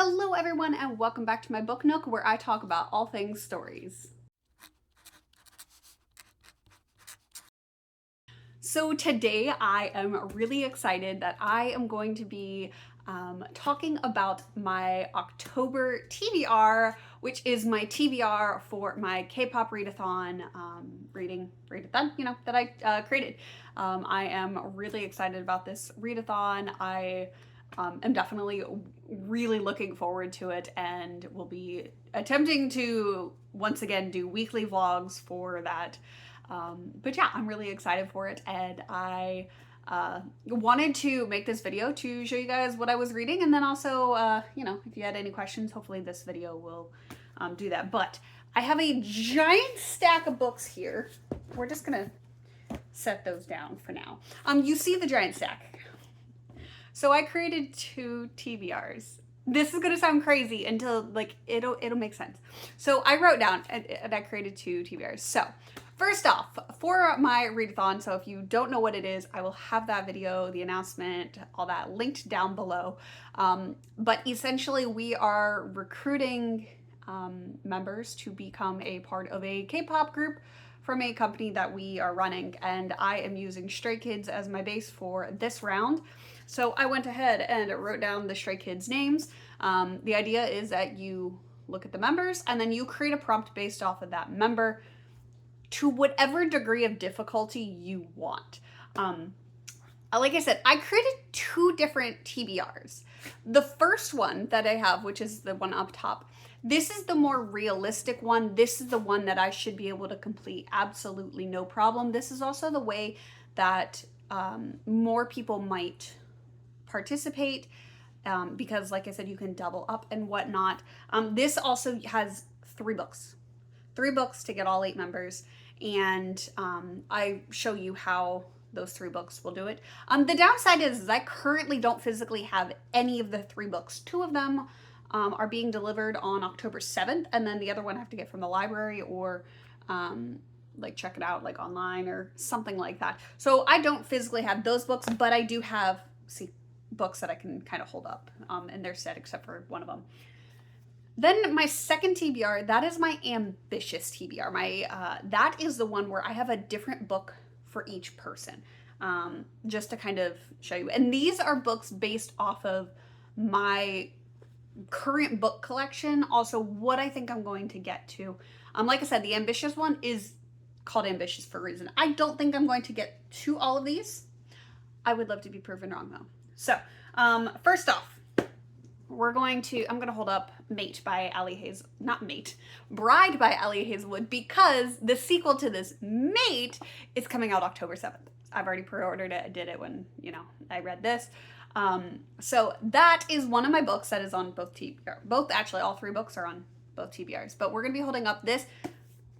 Hello everyone and welcome back to my book nook where I talk about all things stories. So today I am really excited that I am going to be talking about my October TBR, which is my TBR for my K-pop readathon readathon, that I created. I am really excited about this readathon. I am definitely really looking forward to it and will be attempting to once again do weekly vlogs for that. But yeah, I'm really excited for it, and I wanted to make this video to show you guys what I was reading, and then also, if you had any questions, hopefully this video will do that. But I have a giant stack of books here. We're just gonna set those down for now. You see the giant stack. So I created 2 TBRs. This is gonna sound crazy until it'll make sense. So I wrote down and I created 2 TBRs. So first off, for my readathon, so if you don't know what it is, I will have that video, the announcement, all that linked down below. But essentially we are recruiting members to become a part of a K-pop group from a company that we are running, and I am using Stray Kids as my base for this round. So I went ahead and wrote down the Stray Kids names. The idea is that you look at the members and then you create a prompt based off of that member to whatever degree of difficulty you want. Like I said, I created 2 different TBRs. The first one that I have, which is the one up top, this is the more realistic one. This is the one that I should be able to complete absolutely no problem. This is also the way that more people might participate because, like I said, you can double up and whatnot. This also has 3 books. 3 books to get all 8 members, and I show you how those 3 books will do it. The downside is I currently don't physically have any of the 3 books. 2 of them are being delivered on October 7th, and then the other one I have to get from the library or check it out online or something like that. So I don't physically have those books, but I do have books that I can kind of hold up in their set, except for one of them. Then my second TBR, that is my ambitious TBR. That is the one where I have a different book for each person, just to kind of show you. And these are books based off of my current book collection, also what I think I'm going to get to. Like I said, the ambitious one is called ambitious for a reason. I don't think I'm going to get to all of these. I would love to be proven wrong though. So first off, I'm going to hold up Bride by Ali Hazelwood, because the sequel to this, Mate, is coming out October 7th. I've already pre-ordered it. I did it when, I read this. So that is one of my books that is on both TBR. Actually, all 3 books are on both TBRs, but we're going to be holding up this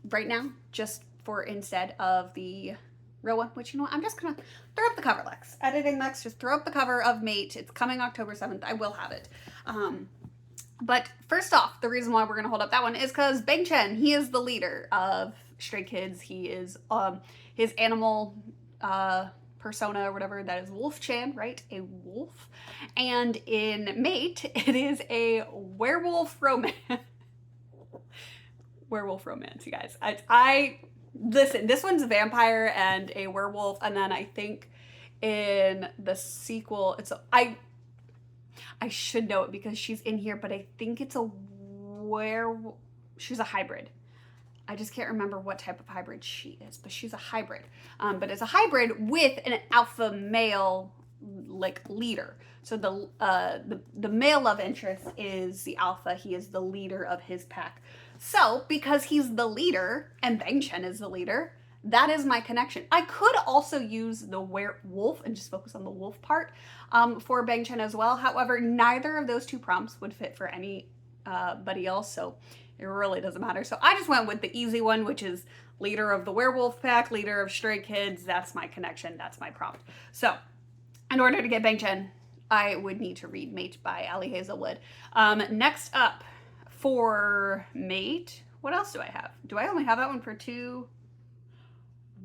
right now just for instead of the real one, which, I'm just going to throw up the cover, Lex. Editing Lex, just throw up the cover of Mate. It's coming October 7th. I will have it. But first off, the reason why we're going to hold up that one is because Bang Chen, he is the leader of Stray Kids. He is, his animal, persona or whatever, that is Wolf Chan, right? A wolf. And in Mate, it is a werewolf romance. Werewolf romance, you guys. Listen, this one's a vampire and a werewolf, and then I think in the sequel, I should know it because she's in here, but I think it's a werewolf. She's a hybrid. I just can't remember what type of hybrid she is, but she's a hybrid. But it's a hybrid with an alpha male leader. So the male love interest is the alpha. He is the leader of his pack. So because he's the leader and Bang Chen is the leader, that is my connection. I could also use the werewolf and just focus on the wolf part for Bang Chen as well. However, neither of those 2 prompts would fit for anybody else, so it really doesn't matter. So I just went with the easy one, which is leader of the werewolf pack, leader of Stray Kids. That's my connection. That's my prompt. So in order to get Bang Chen, I would need to read Mate by Ali Hazelwood. Next up for Mate, what else do I have? Do I only have that one for 2?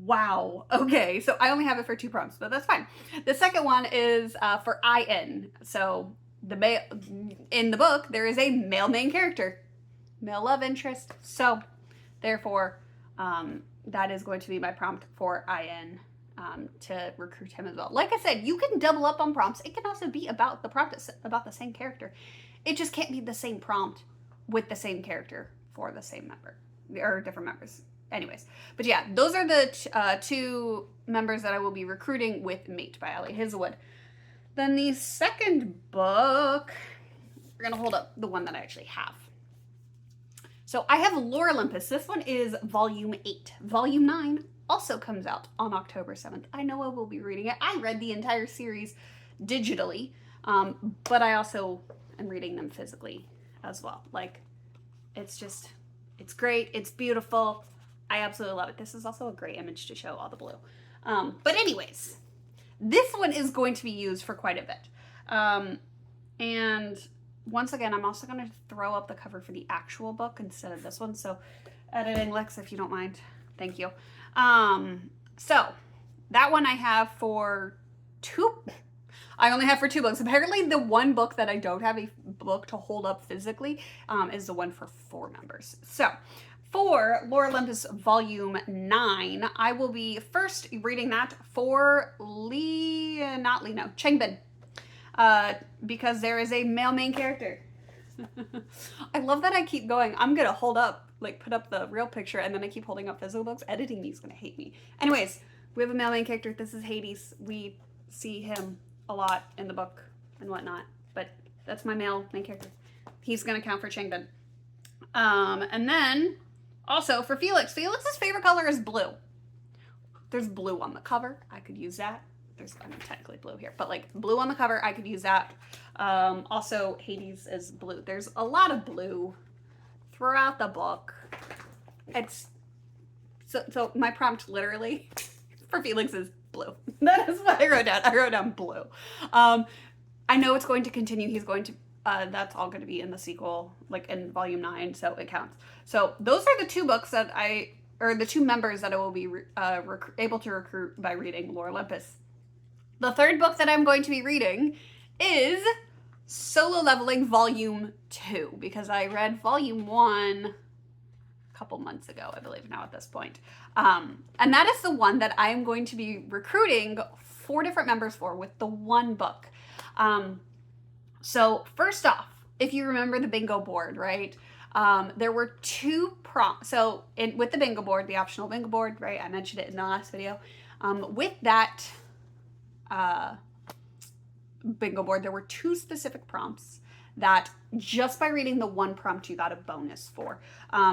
Wow. Okay, so I only have it for 2 prompts, but that's fine. The second one is for IN. So in the book, there is a male main character, male love interest. So therefore, that is going to be my prompt for IN, to recruit him as well. Like I said, you can double up on prompts. It can also be about the prompt, about the same character. It just can't be the same prompt with the same character for the same member, or different members. Anyways, but yeah, those are the two members that I will be recruiting with Mate by Ali Hazelwood. Then the second book, we're gonna hold up the one that I actually have. So I have Lore Olympus. This one is volume 8. Volume 9 also comes out on October 7th. I know I will be reading it. I read the entire series digitally, but I also am reading them physically as well. Like, it's great. It's beautiful. I absolutely love it. This is also a great image to show all the blue. But anyways, this one is going to be used for quite a bit. And once again, I'm also going to throw up the cover for the actual book instead of this one. So editing Lex, if you don't mind. Thank you. So that one I have for I only have for 2 books. Apparently the one book that I don't have a book to hold up physically, is the one for 4 members. So for Lore Olympus Volume 9, I will be first reading that for Changbin. Because there is a male main character. I love that I keep going. I'm gonna hold up, like put up the real picture, and then I keep holding up physical books. Editing me is gonna hate me. Anyways, we have a male main character. This is Hades. We see him a lot in the book and whatnot, but that's my male main character. He's gonna count for Changbin. And then also for Felix. Felix's favorite color is blue. There's blue on the cover. I could use that. There's technically blue here, but like blue on the cover, I could use that. Also, Hades is blue. There's a lot of blue throughout the book. It's so my prompt literally for Felix is blue. That is what I wrote down. I wrote down blue. I know it's going to continue. He's going to, that's all going to be in the sequel, like in volume 9, so it counts. So those are the 2 books that the 2 members that I will be able to recruit by reading Lore Olympus. The third book that I'm going to be reading is Solo Leveling Volume 2, because I read Volume 1 a couple months ago, I believe now at this point. And that is the one that I am going to be recruiting 4 different members for with the one book. So first off, if you remember the bingo board, right? There were 2 prompts. So with the bingo board, the optional bingo board, right? I mentioned it in the last video. With that bingo board, there were 2 specific prompts that just by reading the one prompt you got a bonus for.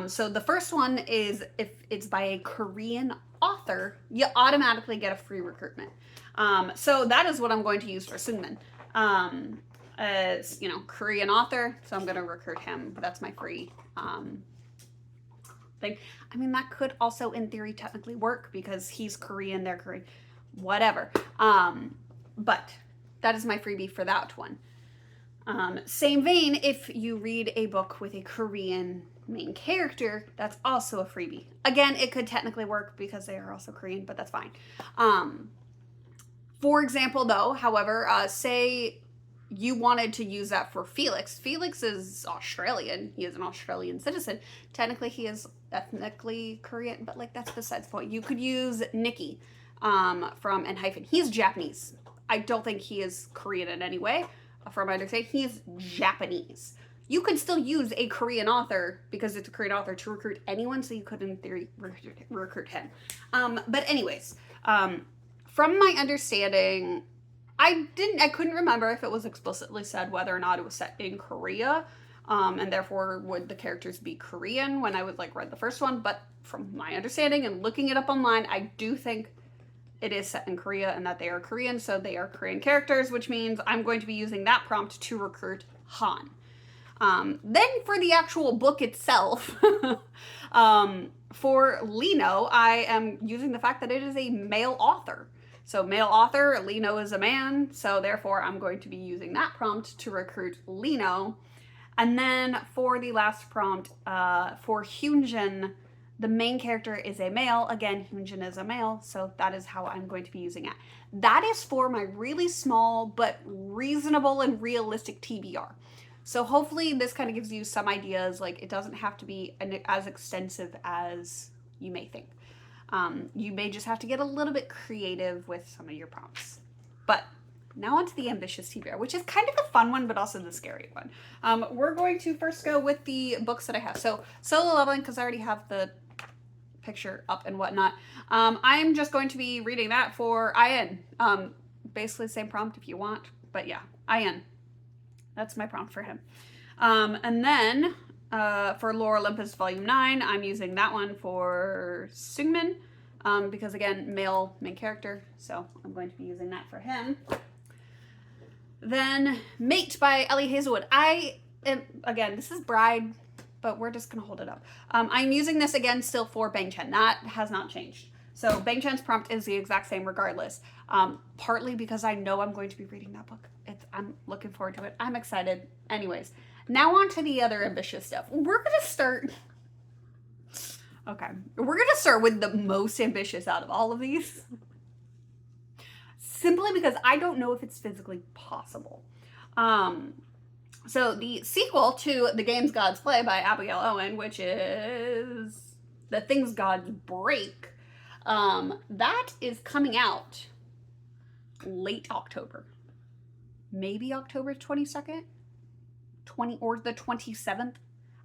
So the first one is if it's by a Korean author, you automatically get a free recruitment. So that is what I'm going to use for Sungmin. As Korean author, so I'm going to recruit him. That's my free thing. I mean, that could also in theory technically work because he's Korean, they're Korean, whatever. But that is my freebie for that one. Same vein, if you read a book with a Korean main character, that's also a freebie. Again, it could technically work because they are also Korean, but that's fine. For example, though, however, say you wanted to use that for Felix. Felix is Australian. He is an Australian citizen. Technically, he is ethnically Korean, but like that's besides the point. You could use Nikki from Hyphen. He's Japanese. I don't think he is Korean in any way. From my understanding, he is Japanese. You could still use a Korean author because it's a Korean author to recruit anyone, so you could in theory recruit him. But anyways, from my understanding, I couldn't remember if it was explicitly said whether or not it was set in Korea, and therefore would the characters be Korean when I would read the first one. But from my understanding and looking it up online, I do think it is set in Korea and that they are Korean, so they are Korean characters, which means I'm going to be using that prompt to recruit Han. Then for the actual book itself, for Lino, I am using the fact that it is a male author. So male author, Lino is a man, so therefore I'm going to be using that prompt to recruit Lino. And then for the last prompt, for Hyunjin, The main character is a male. Again, Hyunjin is a male, so that is how I'm going to be using it. That is for my really small but reasonable and realistic TBR. So hopefully this kind of gives you some ideas. Like, it doesn't have to be as extensive as you may think. You may just have to get a little bit creative with some of your prompts. But now onto the ambitious TBR, which is kind of the fun one, but also the scary one. We're going to first go with the books that I have. So Solo Leveling, because I already have the picture up and whatnot. I'm just going to be reading that for IN. Basically the same prompt if you want, but yeah, IN. That's my prompt for him. And then for Lore Olympus Volume 9, I'm using that one for Seungmin, because again, male main character, so I'm going to be using that for him. Then Mate by Ellie Hazelwood. Again, this is Bride, but we're just gonna hold it up. I'm using this again still for Bang Chen. That has not changed. So Bang Chen's prompt is the exact same regardless. Partly because I know I'm going to be reading that book. I'm looking forward to it. I'm excited. Anyways, now on to the other ambitious stuff. We're gonna start with the most ambitious out of all of these. Simply because I don't know if it's physically possible. So the sequel to The Games Gods Play by Abigail Owen, which is The Things Gods Break, that is coming out late October. Maybe October 22nd? Or the 27th?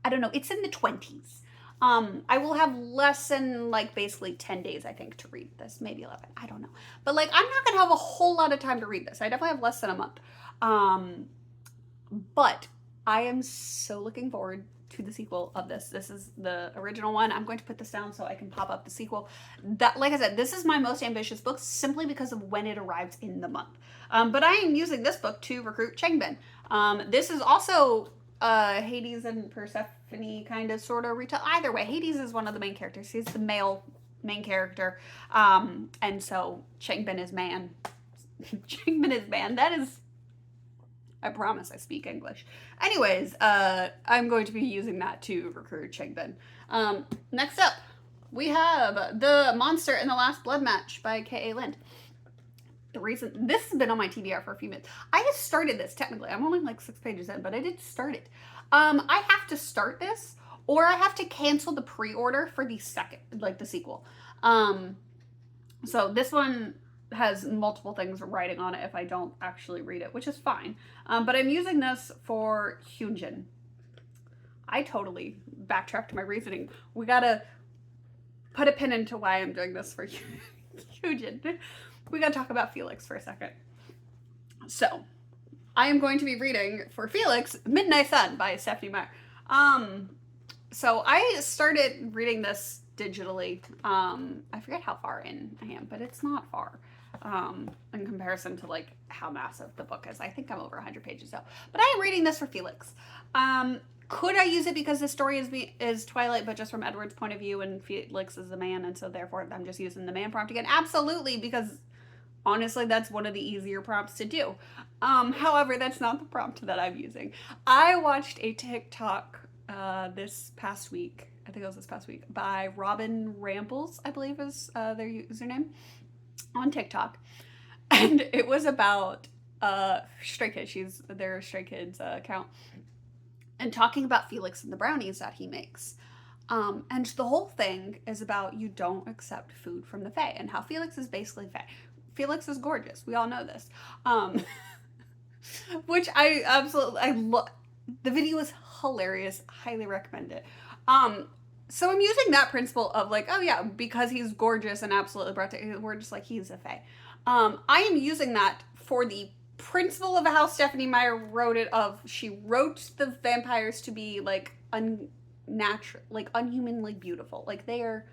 I don't know. It's in the 20s. I will have less than basically 10 days, I think, to read this. Maybe 11. I don't know. But I'm not going to have a whole lot of time to read this. I definitely have less than a month. But I am so looking forward to the sequel of this. This is the original one. I'm going to put this down so I can pop up the sequel. That, like I said, this is my most ambitious book simply because of when it arrives in the month. But I am using this book to recruit Changbin. This is also Hades and Persephone kind of sort of retell. Either way, Hades is one of the main characters. He's the male main character. And so Changbin is man. Changbin is man. That is... I promise I speak English. Anyways, I'm going to be using that to recruit Changbin. Next up, we have The Monster in the Last Blood Match by K.A. Lind. The reason this has been on my TBR for a few minutes. I just started this technically. I'm only 6 pages in, but I did start it. I have to start this, or I have to cancel the pre-order for the second, the sequel. So this one has multiple things writing on it if I don't actually read it, which is fine. But I'm using this for Hyunjin. I totally backtracked my reasoning. We gotta put a pin into why I'm doing this for Hyunjin. We gotta talk about Felix for a second. So, I am going to be reading for Felix Midnight Sun by Stephanie Meyer. So I started reading this digitally. I forget how far in I am, but it's not far. In comparison to how massive the book is. I think I'm over 100 pages out. But I am reading this for Felix. Could I use it because the story is Twilight, but just from Edward's point of view, and Felix is a man, and so therefore I'm just using the man prompt again? Absolutely, because honestly, that's one of the easier prompts to do. However, that's not the prompt that I'm using. I watched a TikTok this past week, I think it was this past week, by Robin Rambles, I believe is their username, on TikTok. And it was about Stray Kids. She's their Stray Kids account. And talking about Felix and the brownies that he makes. And the whole thing is about you don't accept food from the Fae, and how Felix is basically Fae. Felix is gorgeous. We all know this. Which I love. The video is hilarious. Highly recommend it. So I'm using that principle of oh yeah, because he's gorgeous and absolutely breathtaking, we're just he's a Fae. I am using that for the principle of how Stephanie Meyer wrote it. She wrote the vampires to be unnatural, unhumanly beautiful. They are,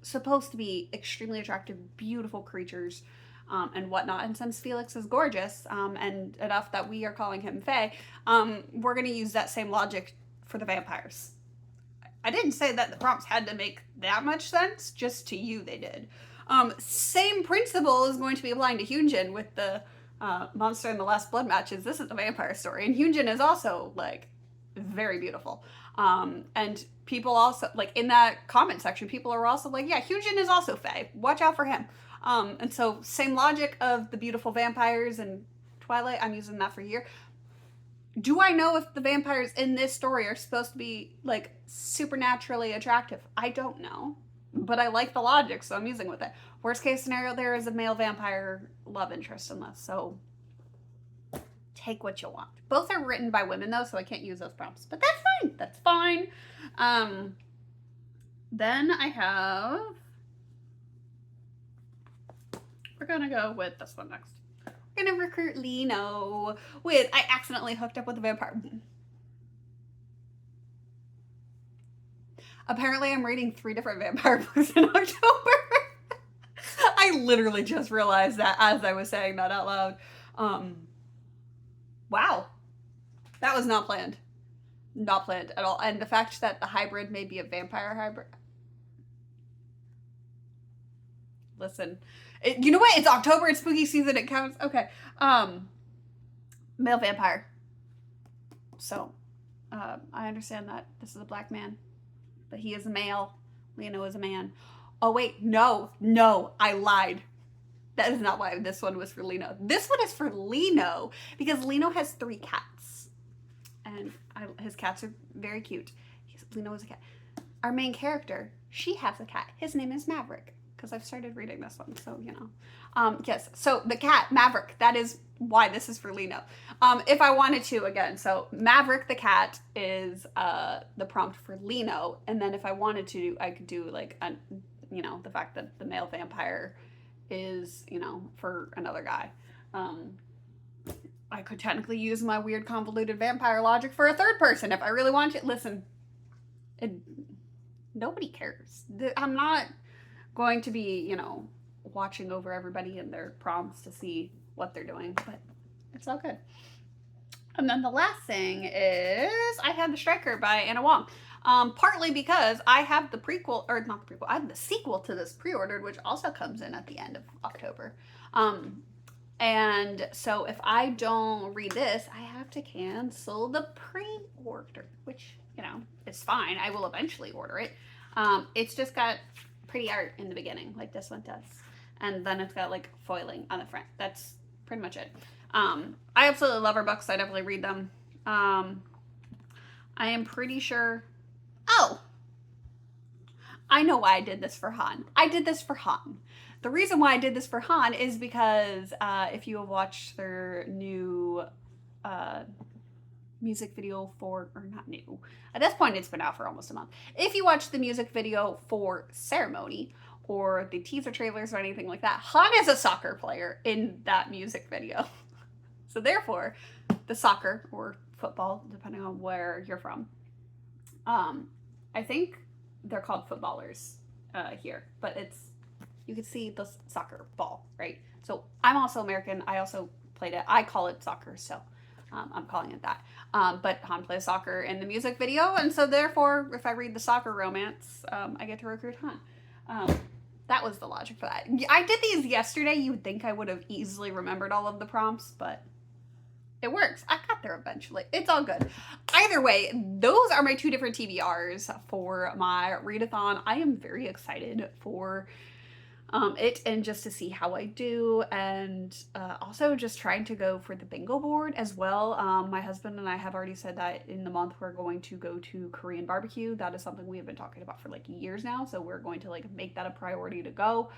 supposed to be extremely attractive, beautiful creatures, and whatnot. And since Felix is gorgeous, and enough that we are calling him Fae, we're going to use that same logic for the vampires. I didn't say that the prompts had to make that much sense, just to you they did. Same principle is going to be applying to Hyunjin with the Monster in the Last Blood Matches. This is the vampire story, and Hyunjin is also very beautiful. And people also, like, in that comment section, people are also like, yeah, Hyunjin is also fae. Watch out for him. And so same logic of the beautiful vampires and Twilight, I'm using that for here. Do I know if the vampires in this story are supposed to be, like, supernaturally attractive? I don't know. But I like the logic, so I'm using with it. Worst case scenario, there is a male vampire love interest in this, so take what you want. Both are written by women, though, so I can't use those prompts. But that's fine. That's fine. Then I have... We're going to go with this one next. We're going to recruit Lino with I accidentally hooked up with a vampire. Apparently, I'm reading 3 different vampire books in October. I literally just realized that as I was saying that out loud. Wow. That was not planned. Not planned at all. And the fact that the hybrid may be a vampire hybrid. Listen. You know what? It's October. It's spooky season. It counts. Okay. Male vampire. So, I understand that this is a black man. But he is a male. Lino is a man. Oh, wait. No. I lied. That is not why this one was for Lino. This one is for Lino because Lino has 3 cats. And his cats are very cute. Lino is a cat. Our main character, she has a cat. His name is Maverick because I've started reading this one. So, you know. Yes. So the cat, Maverick, that is why this is for Lino. If I wanted to, again, so Maverick the cat is the prompt for Lino. And then if I wanted to, I could do like, you know, the fact that the male vampire is, you know, for another guy. I could technically use my weird convoluted vampire logic for a third person if I really want to. Listen, nobody cares. I'm not going to be, you know, watching over everybody and their prompts to see what they're doing, but it's all good. And then the last thing is I have The Striker by Anna Wong. Partly because I have the prequel, or not the prequel, I have the sequel to this pre-ordered, which also comes in at the end of October. And so if I don't read this, I have to cancel the pre-order, which, you know, is fine. I will eventually order it. It's just got pretty art in the beginning, like this one does. And then it's got like foiling on the front. That's pretty much it. I absolutely love her books. I definitely read them. I am pretty sure... Oh! I know why I did this for Han. I did this for Han. The reason why I did this for Han is because if you have watched their new music video for, or not new, at this point it's been out for almost a month. If you watch the music video for Ceremony, or the teaser trailers or anything like that, Han is a soccer player in that music video. So therefore, the soccer, or football, depending on where you're from, I think they're called footballers here, but it's, you can see the soccer ball, right? So I'm also American. I also played it. I call it soccer, so I'm calling it that. But Han plays soccer in the music video, and so therefore, if I read the soccer romance, I get to recruit Han. That was the logic for that. I did these yesterday. You would think I would have easily remembered all of the prompts, but it works. I got there eventually. It's all good. Either way, those are my 2 different TBRs for my readathon. I am very excited for it and just to see how I do, and also just trying to go for the bingo board as well. My husband and I have already said that in the month we're going to go to Korean barbecue. That is something we have been talking about for like years now, so we're going to like make that a priority to go.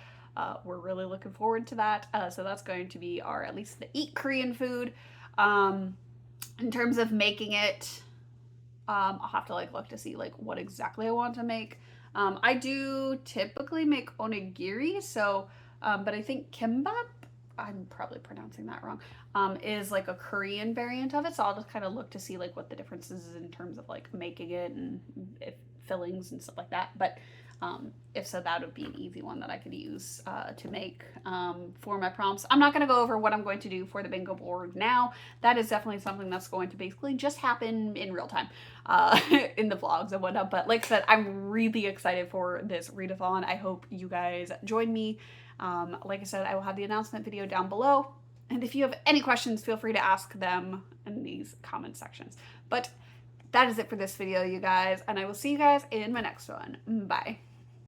We're really looking forward to that. So that's going to be our, at least the eat Korean food. In terms of making it, I'll have to like look to see like what exactly I want to make. I do typically make onigiri, so, but I think kimbap, I'm probably pronouncing that wrong, is like a Korean variant of it. So I'll just kind of look to see like what the differences is in terms of like making it and if fillings and stuff like that. But if so, that would be an easy one that I could use to make for my prompts. I'm not going to go over what I'm going to do for the bingo board now. That is definitely something that's going to basically just happen in real time in the vlogs and whatnot. But like I said, I'm really excited for this readathon. I hope you guys join me. Like I said, I will have the announcement video down below. And if you have any questions, feel free to ask them in these comment sections. But that is it for this video, you guys, and I will see you guys in my next one. Bye.